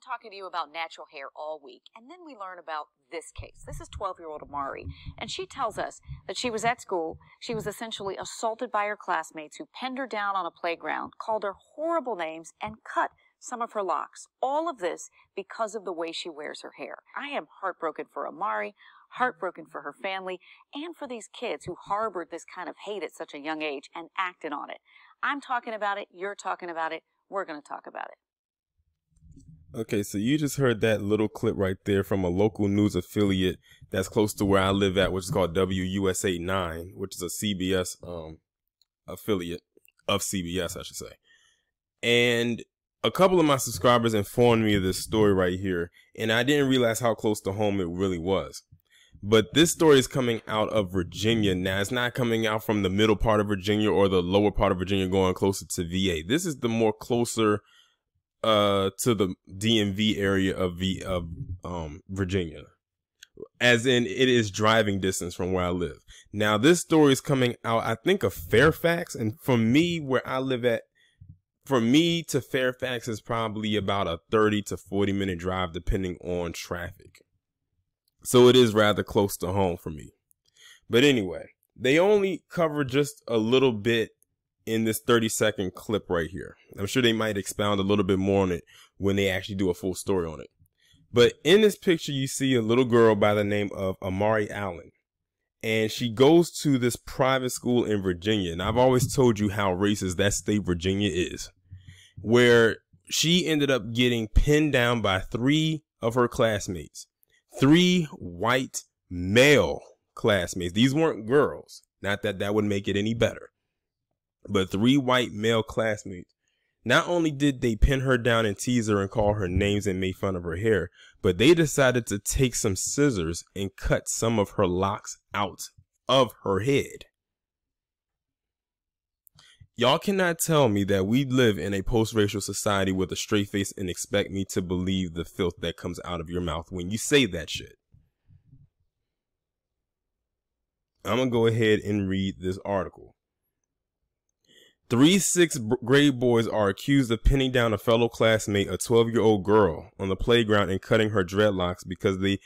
talking to you about natural hair all week, and then we learn about this case. This is 12-year-old Amari, and she tells us that she was at school. She was essentially assaulted by her classmates who penned her down on a playground, called her horrible names, and cut some of her locks. All of this because of the way she wears her hair. I am heartbroken for Amari, heartbroken for her family, and for these kids who harbored this kind of hate at such a young age and acted on it. I'm talking about it. You're talking about it. We're going to talk about it. Okay, so you just heard that little clip right there from a local news affiliate that's close to where I live at, which is called WUSA 9, which is a CBS affiliate of CBS, I should say. And a couple of my subscribers informed me of this story right here, and I didn't realize how close to home it really was. But this story is coming out of Virginia. Now, it's not coming out from the middle part of Virginia or the lower part of Virginia going closer to VA. This is the more closer to the DMV area of Virginia, as in it is driving distance from where I live. Now, this story is coming out, I think, of Fairfax, and for me, where I live at, for me to Fairfax is probably about a 30 to 40 minute drive depending on traffic. So it is rather close to home for me. But anyway, they only cover just a little bit in this 30-second clip right here. I'm sure they might expound a little bit more on it when they actually do a full story on it. But in this picture, you see a little girl by the name of Amari Allen. And she goes to this private school in Virginia. And I've always told you how racist that state Virginia is, where she ended up getting pinned down by 3 of her classmates. 3 white male classmates. These weren't girls. Not that that would make it any better. But 3 white male classmates. Not only did they pin her down and tease her and call her names and make fun of her hair, but they decided to take some scissors and cut some of her locks out of her head. Y'all cannot tell me that we live in a post-racial society with a straight face and expect me to believe the filth that comes out of your mouth when you say that shit. I'm going to go ahead and read this article. 3 6th grade boys are accused of pinning down a fellow classmate, a 12-year-old girl, on the playground and cutting her dreadlocks because they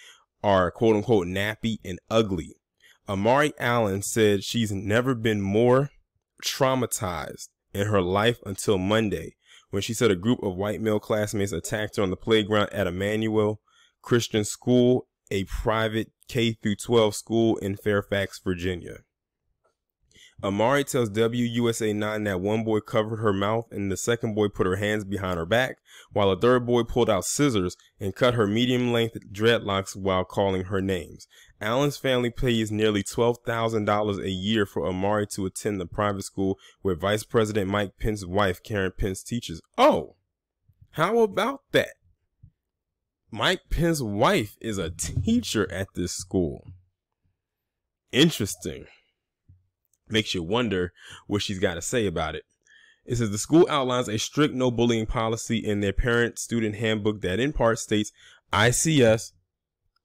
are quote-unquote nappy and ugly. Amari Allen said she's never been more traumatized in her life until Monday, when she said a group of white male classmates attacked her on the playground at Emmanuel Christian School, a private K-12 school in Fairfax, Virginia. Amari tells WUSA 9 that one boy covered her mouth and the second boy put her hands behind her back, while a third boy pulled out scissors and cut her medium-length dreadlocks while calling her names. Allen's family pays nearly $12,000 a year for Amari to attend the private school where Vice President Mike Pence's wife, Karen Pence, teaches. Oh, how about that? Mike Pence's wife is a teacher at this school. Interesting. Makes you wonder what she's got to say about it. It says the school outlines a strict no bullying policy in their parent-student handbook that in part states ICS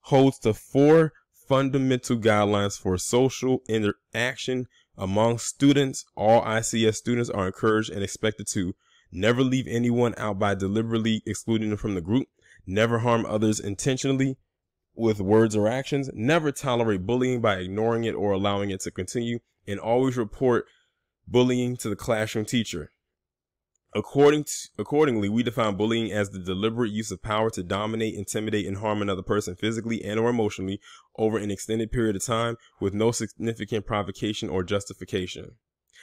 holds the 4 fundamental guidelines for social interaction among students. All ICS students are encouraged and expected to never leave anyone out by deliberately excluding them from the group, never harm others intentionally with words or actions, never tolerate bullying by ignoring it or allowing it to continue, and always report bullying to the classroom teacher. Accordingly, we define bullying as the deliberate use of power to dominate, intimidate, and harm another person physically and or emotionally over an extended period of time with no significant provocation or justification.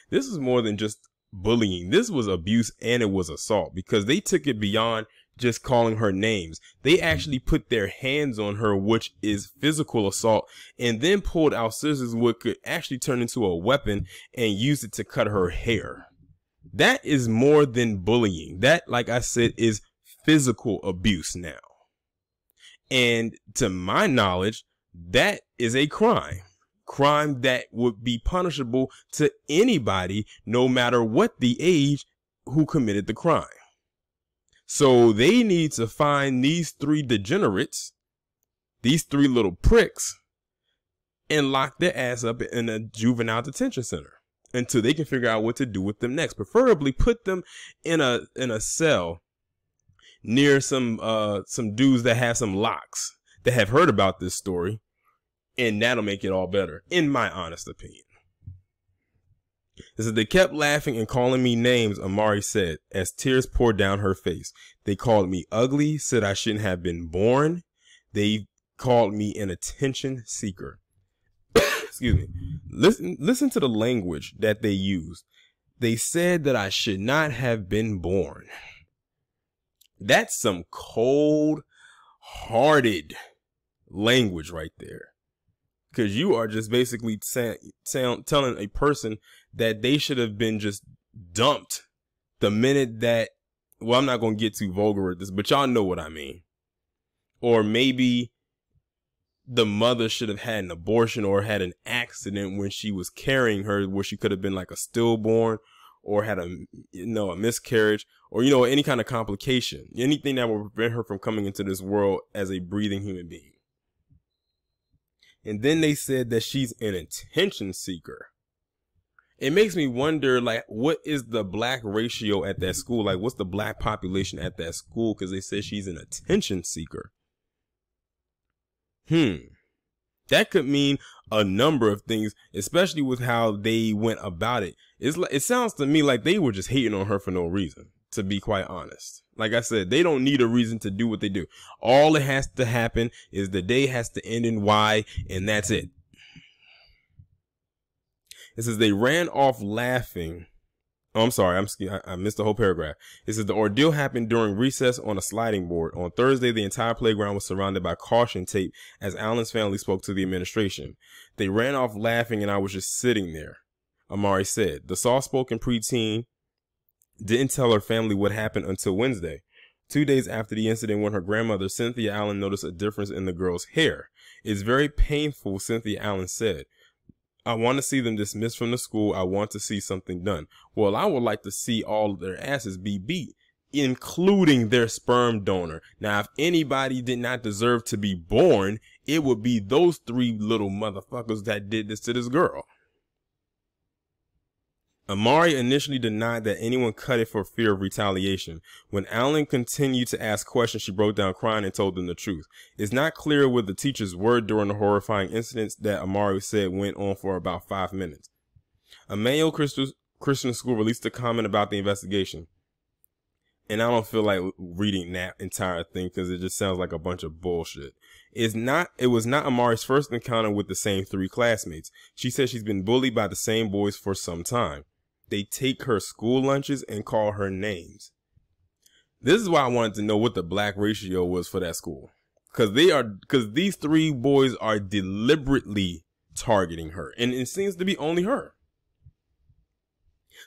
This is more than just bullying. This was abuse and it was assault, because they took it beyond just calling her names. They actually put their hands on her, which is physical assault, and then pulled out scissors, which could actually turn into a weapon, and used it to cut her hair. That is more than bullying. That, like I said, is physical abuse now. And to my knowledge, that is a crime. Crime that would be punishable to anybody, no matter what the age, who committed the crime. So they need to find these 3 degenerates, these 3 little pricks, and lock their ass up in a juvenile detention center until they can figure out what to do with them next. Preferably put them in a cell near some dudes that have some locks that have heard about this story, and that'll make it all better, in my honest opinion. It says, they kept laughing and calling me names, Amari said, as tears poured down her face. They called me ugly, said I shouldn't have been born. They called me an attention seeker. Excuse me. Listen to the language that they used. They said that I should not have been born. That's some cold-hearted language right there. Because you are just basically telling a person that they should have been just dumped the minute that, well, I'm not going to get too vulgar with this, but y'all know what I mean. Or maybe the mother should have had an abortion or had an accident when she was carrying her, where she could have been like a stillborn or had a miscarriage, or, any kind of complication, anything that would prevent her from coming into this world as a breathing human being. And then they said that she's an attention seeker. It makes me wonder, like, what is the black ratio at that school? Like, what's the black population at that school? Because they said she's an attention seeker. That could mean a number of things, especially with how they went about it. It sounds to me like they were just hating on her for no reason, to be quite honest. Like I said, they don't need a reason to do what they do. All it has to happen is the day has to end in Y, and that's it. It says they ran off laughing. Oh, I'm sorry. I missed the whole paragraph. It says the ordeal happened during recess on a sliding board. On Thursday, the entire playground was surrounded by caution tape as Allen's family spoke to the administration. They ran off laughing and I was just sitting there, Amari said. The soft-spoken preteen didn't tell her family what happened until Wednesday, 2 days after the incident, when her grandmother, Cynthia Allen, noticed a difference in the girl's hair. It's very painful, Cynthia Allen said. I want to see them dismissed from the school. I want to see something done. Well, I would like to see all of their asses be beat, including their sperm donor. Now, if anybody did not deserve to be born, it would be those three little motherfuckers that did this to this girl. Amari initially denied that anyone cut it for fear of retaliation. When Allen continued to ask questions, she broke down crying and told them the truth. It's not clear what the teachers were during the horrifying incidents that Amari said went on for about 5 minutes. A Mayo Christian school released a comment about the investigation. And I don't feel like reading that entire thing because it just sounds like a bunch of bullshit. It was not Amari's first encounter with the same three classmates. She said she's been bullied by the same boys for some time. They take her school lunches and call her names. This is why I wanted to know what the black ratio was for that school. Because these three boys are deliberately targeting her. And it seems to be only her.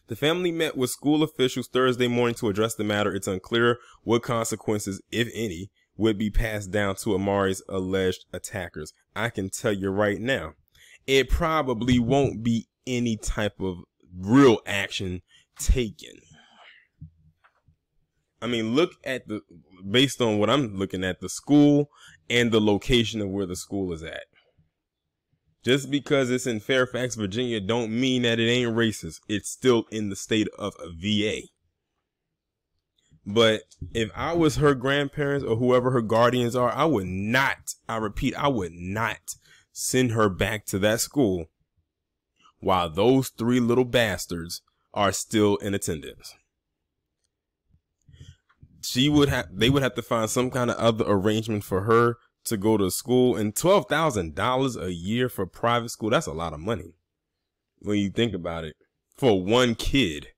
The family met with school officials Thursday morning to address the matter. It's unclear what consequences, if any, would be passed down to Amari's alleged attackers. I can tell you right now, it probably won't be any type of real action taken. I mean, based on what I'm looking at, the school and the location of where the school is at. Just because it's in Fairfax, Virginia, don't mean that it ain't racist. It's still in the state of VA. But if I was her grandparents or whoever her guardians are, I would not send her back to that school while those three little bastards are still in attendance. They would have to find some kind of other arrangement for her to go to school, and $12,000 a year for private school, that's a lot of money when you think about it, for one kid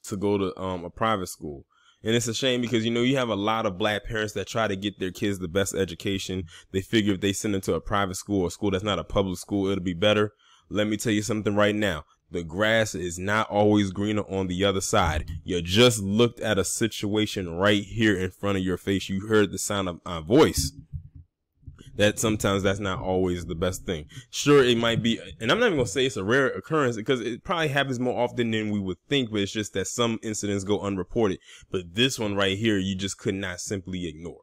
to go to a private school. And it's a shame because, you have a lot of black parents that try to get their kids the best education. They figure if they send them to a private school or a school that's not a public school, it'll be better. Let me tell you something right now. The grass is not always greener on the other side. You just looked at a situation right here in front of your face. You heard the sound of my voice. That sometimes that's not always the best thing. Sure, it might be, and I'm not even going to say it's a rare occurrence because it probably happens more often than we would think, but it's just that some incidents go unreported. But this one right here, you just could not simply ignore.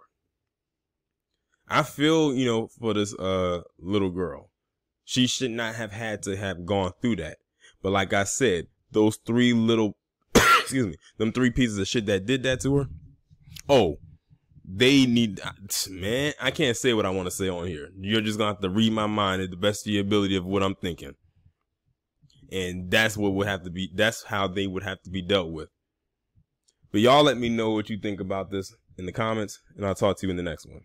I feel, for this little girl, she should not have had to have gone through that. But like I said, those three little, them three pieces of shit that did that to her. Oh, they need, man, I can't say what I want to say on here. You're just going to have to read my mind at the best of your ability of what I'm thinking. And that's what would have to be, that's how they would have to be dealt with. But y'all let me know what you think about this in the comments, and I'll talk to you in the next one.